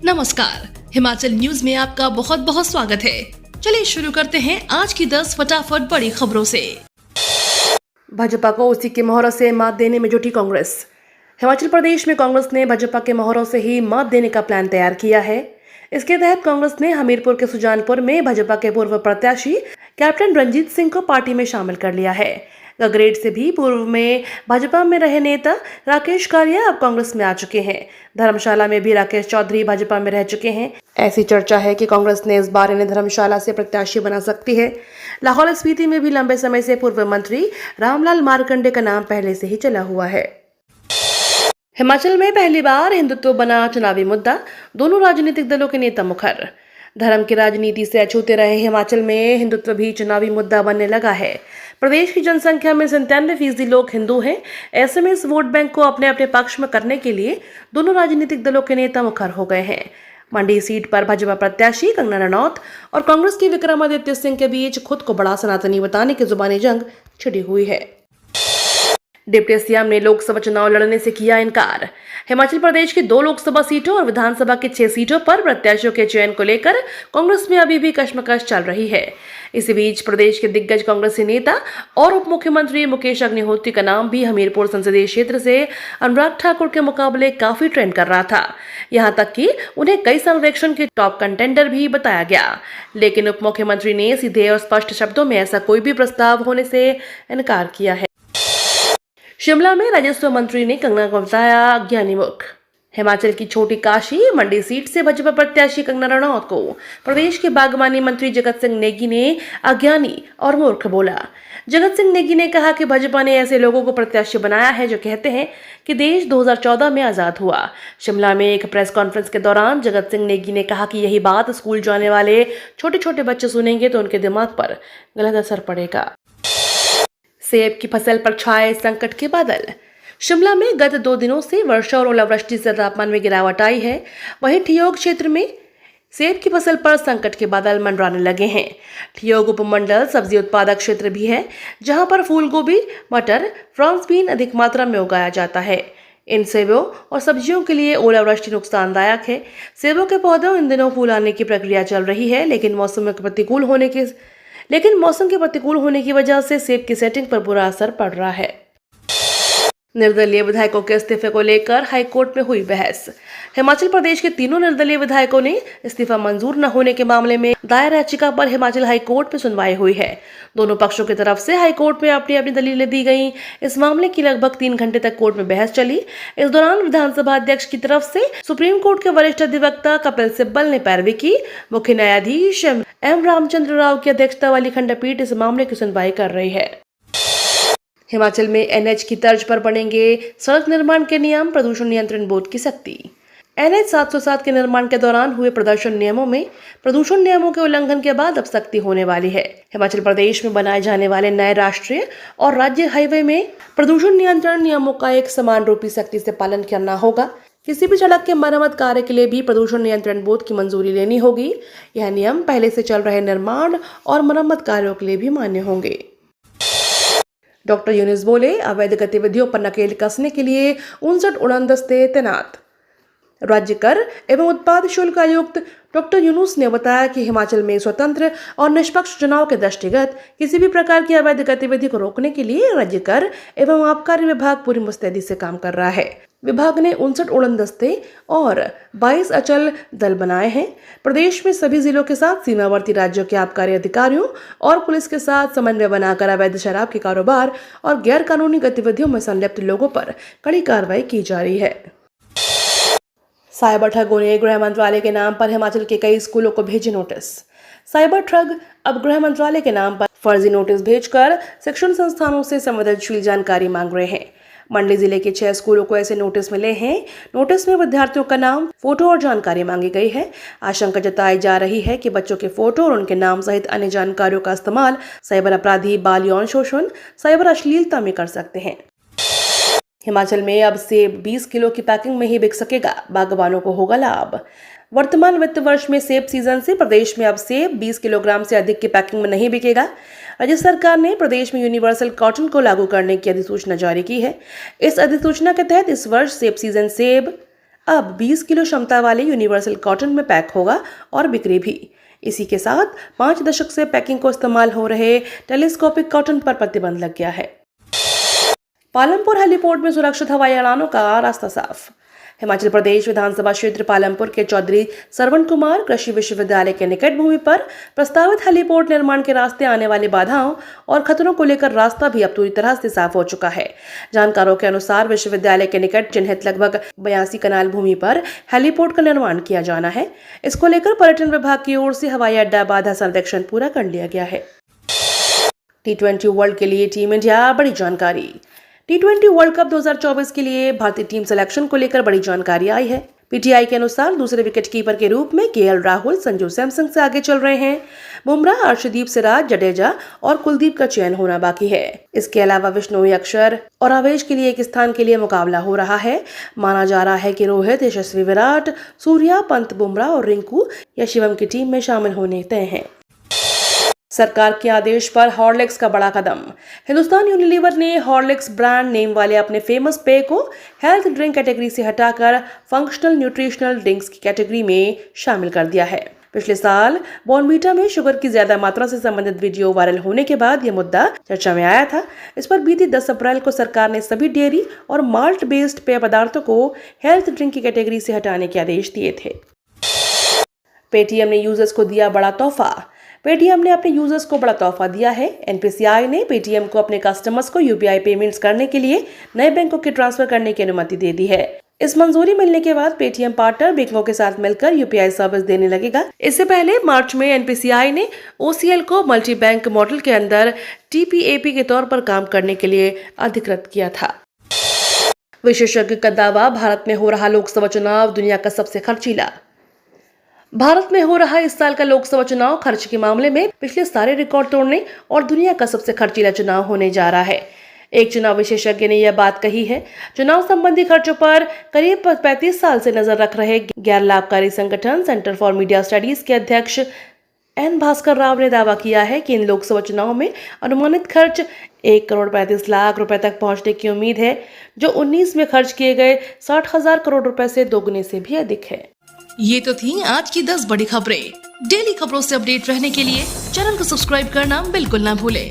नमस्कार, हिमाचल न्यूज में आपका बहुत बहुत स्वागत है। चलिए शुरू करते हैं आज की 10 फटाफट बड़ी खबरों से। भाजपा को उसी के मोहरों से मात देने में जुटी कांग्रेस। हिमाचल प्रदेश में कांग्रेस ने भाजपा के मोहरों से ही मात देने का प्लान तैयार किया है। इसके तहत कांग्रेस ने हमीरपुर के सुजानपुर में भाजपा के पूर्व प्रत्याशी कैप्टन रंजीत सिंह को पार्टी में शामिल कर लिया है। गगरेट से भी पूर्व में भाजपा में रहे नेता राकेश कालिया अब कांग्रेस में आ चुके हैं। धर्मशाला में भी राकेश चौधरी भाजपा में रह चुके हैं। ऐसी चर्चा है कि कांग्रेस ने इस बार इन्हें धर्मशाला से प्रत्याशी बना सकती है। लाहौल स्पीति में भी लंबे समय से पूर्व मंत्री रामलाल मारकंडे का नाम पहले से ही चला हुआ है। हिमाचल में पहली बार हिंदुत्व बना चुनावी मुद्दा, दोनों राजनीतिक दलों के नेता मुखर। धर्म की राजनीति से अछूते रहे हिमाचल में हिंदुत्व भी चुनावी मुद्दा बनने लगा है। प्रदेश की जनसंख्या में 97% लोग हिंदू हैं। ऐसे में इस वोट बैंक को अपने अपने पक्ष में करने के लिए दोनों राजनीतिक दलों के नेता मुखर हो गए हैं। मंडी सीट पर भाजपा प्रत्याशी कंगना रनौत और कांग्रेस के विक्रमादित्य सिंह के बीच खुद को बड़ा सनातनी बताने की जुबानी जंग छिड़ी हुई है। डिप्टी सीएम ने लोकसभा चुनाव लड़ने से किया इनकार। हिमाचल प्रदेश की 2 लोकसभा सीटों और विधानसभा की 6 सीटों पर प्रत्याशियों के चयन को लेकर कांग्रेस में अभी भी कश्मकश चल रही है। इसी बीच प्रदेश के दिग्गज कांग्रेसी नेता और उप मुख्यमंत्री मुकेश अग्निहोत्री का नाम भी हमीरपुर संसदीय क्षेत्र से अनुराग ठाकुर के मुकाबले काफी ट्रेंड कर रहा था। यहाँ तक कि उन्हें कई सर्वेक्षण के टॉप कंटेंडर भी बताया गया, लेकिन उप मुख्यमंत्री ने सीधे और स्पष्ट शब्दों में ऐसा कोई भी प्रस्ताव होने से इनकार किया है। शिमला में राजस्व मंत्री ने कंगना को बताया अज्ञानी मूर्ख। हिमाचल की छोटी काशी मंडी सीट से भाजपा प्रत्याशी कंगना रनौत को प्रदेश के बागवानी मंत्री जगत सिंह नेगी ने अज्ञानी और मूर्ख बोला। जगत सिंह नेगी ने कहा कि भाजपा ने ऐसे लोगों को प्रत्याशी बनाया है जो कहते हैं कि देश 2014 में आजाद हुआ। शिमला में एक प्रेस कॉन्फ्रेंस के दौरान जगत सिंह नेगी ने कहा कि यही बात स्कूल जाने वाले छोटे छोटे बच्चे सुनेंगे तो उनके दिमाग पर गलत असर पड़ेगा। सेब की फसल पर छाए संकट के बादल। शिमला में गत 2 दिनों से वर्षा और ओलावृष्टि से तापमान में गिरावट आई है। वहीं ठियोग क्षेत्र में सेब की फसल पर संकट के बादल मंडराने लगे हैं। ठियोग उपमंडल सब्जी उत्पादक क्षेत्र भी है, जहां पर फूल गोभी, मटर, फ्रांस बीन अधिक मात्रा में उगाया जाता है। इन सेबों और सब्जियों के लिए ओलावृष्टि नुकसानदायक है। सेबों के पौधों इन दिनों फूल आने की प्रक्रिया चल रही है, लेकिन मौसम के प्रतिकूल होने की वजह से सेब की सेटिंग पर बुरा असर पड़ रहा है। निर्दलीय विधायकों के इस्तीफे को लेकर हाईकोर्ट में हुई बहस। हिमाचल प्रदेश के तीनों निर्दलीय विधायकों ने इस्तीफा मंजूर न होने के मामले में दायर याचिका पर हिमाचल हाईकोर्ट में सुनवाई हुई है। दोनों पक्षों की तरफ से हाईकोर्ट में अपनी अपनी दलीलें दी गईं। इस मामले की लगभग 3 घंटे तक कोर्ट में बहस चली। इस दौरान विधानसभा अध्यक्ष की तरफ से सुप्रीम कोर्ट के वरिष्ठ अधिवक्ता कपिल सिब्बल ने पैरवी की। मुख्य न्यायाधीश एम रामचंद्र राव की अध्यक्षता वाली खंडपीठ इस मामले की सुनवाई कर रही है। हिमाचल में एनएच की तर्ज पर बनेंगे सड़क निर्माण के नियम, प्रदूषण नियंत्रण बोर्ड की सख्ती। एनएच 707 के निर्माण के दौरान हुए प्रदूषण नियमों के उल्लंघन के बाद अब सख्ती होने वाली है। हिमाचल प्रदेश में बनाए जाने वाले नए राष्ट्रीय और राज्य हाईवे में प्रदूषण नियंत्रण नियमों का एक समान रूपी सख्ती से पालन करना होगा। किसी भी सड़क के मरम्मत कार्य के लिए भी प्रदूषण नियंत्रण बोर्ड की मंजूरी लेनी होगी। यह नियम पहले से चल रहे निर्माण और मरम्मत कार्यों के लिए भी मान्य होंगे। डॉक्टर यूनुस बोले, अवैध गतिविधियों पर नकेल कसने के लिए 59 उड़ानदस्ते तैनात। राज्य कर एवं उत्पाद शुल्क आयुक्त डॉक्टर यूनुस ने बताया कि हिमाचल में स्वतंत्र और निष्पक्ष चुनाव के दृष्टिगत किसी भी प्रकार की अवैध गतिविधि को रोकने के लिए राज्य कर एवं आबकारी विभाग पूरी मुस्तैदी से काम कर रहा है। विभाग ने 59 उड़नदस्ते और 22 अचल दल बनाए हैं। प्रदेश में सभी जिलों के साथ सीमावर्ती राज्यों के आबकारी अधिकारियों और पुलिस के साथ समन्वय बनाकर अवैध शराब के कारोबार और गैर कानूनी गतिविधियों में संलिप्त लोगों पर कड़ी कार्रवाई की जा रही है। साइबर ठगों ने गृह मंत्रालय के नाम पर हिमाचल के कई स्कूलों को भेजे नोटिस। साइबर ठग अब गृह मंत्रालय के नाम पर फर्जी नोटिस भेजकर शिक्षण संस्थानों से संवेदनशील जानकारी मांग रहे हैं। मंडी जिले के 6 स्कूलों को ऐसे नोटिस मिले हैं। नोटिस में विद्यार्थियों का नाम, फोटो और जानकारी मांगी गई है। आशंका जताई जा रही है कि बच्चों के फोटो और उनके नाम सहित अन्य जानकारियों का इस्तेमाल साइबर अपराधी बाल यौन शोषण, साइबर अश्लीलता में कर सकते हैं। हिमाचल में अब सेब 20 किलो की पैकिंग में ही बिक सकेगा, बागवानों को होगा लाभ। वर्तमान वित्त वर्ष में सेब सीजन से प्रदेश में अब सेब 20 किलोग्राम से अधिक की पैकिंग में नहीं बिकेगा। राज्य सरकार ने प्रदेश में यूनिवर्सल कॉटन को लागू करने की अधिसूचना जारी की है। इस अधिसूचना के तहत इस वर्ष सेब सीजन सेब अब 20 किलो क्षमता वाले यूनिवर्सल कॉटन में पैक होगा और बिक्री भी। इसी के साथ 5 दशक से पैकिंग को इस्तेमाल हो रहे टेलीस्कोपिक कॉटन पर प्रतिबंध लग गया है। पालमपुर हेलीपोर्ट में सुरक्षित हवाई उड़ानों का रास्ता साफ। हिमाचल प्रदेश विधानसभा क्षेत्र पालमपुर के चौधरी सरवण कुमार कृषि विश्वविद्यालय के निकट भूमि पर प्रस्तावित हेलीपोर्ट निर्माण के रास्ते आने वाली बाधाओं और खतरों को लेकर रास्ता भी अब पूरी तरह से साफ हो चुका है। जानकारों के अनुसार विश्वविद्यालय के निकट चिन्हित लगभग 82 कनाल भूमि पर हेलीपोर्ट का निर्माण किया जाना है। इसको लेकर पर्यटन विभाग की ओर से हवाई अड्डा बाधा सर्वेक्षण पूरा कर लिया गया है। T20 वर्ल्ड के लिए टीम इंडिया बड़ी जानकारी। T20 वर्ल्ड कप 2024 के लिए भारतीय टीम सिलेक्शन को लेकर बड़ी जानकारी आई है। पीटीआई के अनुसार दूसरे विकेटकीपर के रूप में केएल राहुल संजू सैमसन से आगे चल रहे हैं। बुमराह, अर्शदीप, सिराज, जडेजा और कुलदीप का चयन होना बाकी है। इसके अलावा विष्णु, अक्षर और आवेश के लिए एक स्थान के लिए मुकाबला हो रहा है। माना जा रहा है कि रोहित, यशस्वी, विराट, सूर्या, पंत, बुमराह और रिंकू या शिवम की टीम में शामिल होने तय हैं। सरकार के आदेश पर हॉर्लिक्स का बड़ा कदम। हिंदुस्तान यूनिलीवर ने हॉर्लिक्स ब्रांड नेम वाले अपने फेमस पेय को हेल्थ ड्रिंक कैटेगरी से हटाकर फंक्शनल न्यूट्रिशनल ड्रिंक्स की कैटेगरी में शामिल कर दिया है। पिछले साल बॉर्नवीटा में शुगर की ज्यादा मात्रा से संबंधित वीडियो वायरल होने के बाद यह मुद्दा चर्चा में आया था। इस पर बीती 10 अप्रैल को सरकार ने सभी डेयरी और माल्ट बेस्ड पेय पदार्थों को हेल्थ ड्रिंक की कैटेगरी से हटाने के आदेश दिए थे। पेटीएम ने यूजर्स को दिया बड़ा तोहफा। पेटीएम ने अपने यूजर्स को बड़ा तोहफा दिया है। एनपीसीआई ने पेटीएम को अपने कस्टमर्स को यूपीआई पेमेंट्स करने के लिए नए बैंकों के ट्रांसफर करने की अनुमति दे दी है। इस मंजूरी मिलने के बाद पेटीएम पार्टनर बैंकों के साथ मिलकर यूपीआई सर्विस देने लगेगा। इससे पहले मार्च में एनपीसीआई ने ओसीएल को मल्टी बैंक मॉडल के अंदर टीपीएपी के तौर पर काम करने के लिए अधिकृत किया था। विशेषज्ञ का दावा, भारत में हो रहा लोकसभा चुनाव दुनिया का सबसे खर्चीला। भारत में हो रहा इस साल का लोकसभा चुनाव खर्च के मामले में पिछले सारे रिकॉर्ड तोड़ने और दुनिया का सबसे खर्चीला चुनाव होने जा रहा है। एक चुनाव विशेषज्ञ ने यह बात कही है। चुनाव संबंधी खर्चों पर करीब 35 साल से नजर रख रहे गैर लाभकारी संगठन सेंटर फॉर मीडिया स्टडीज के अध्यक्ष एन भास्कर राव ने दावा किया है कि इन लोकसभा चुनाव में अनुमानित खर्च 1,35,00,000 रुपए तक पहुंचने की उम्मीद है, जो 19 में खर्च किए गए 60,000 करोड़ रुपए से दोगुने से भी अधिक है। ये तो थी आज की 10 बड़ी खबरें। डेली खबरों से अपडेट रहने के लिए चैनल को सब्सक्राइब करना बिल्कुल ना भूलें।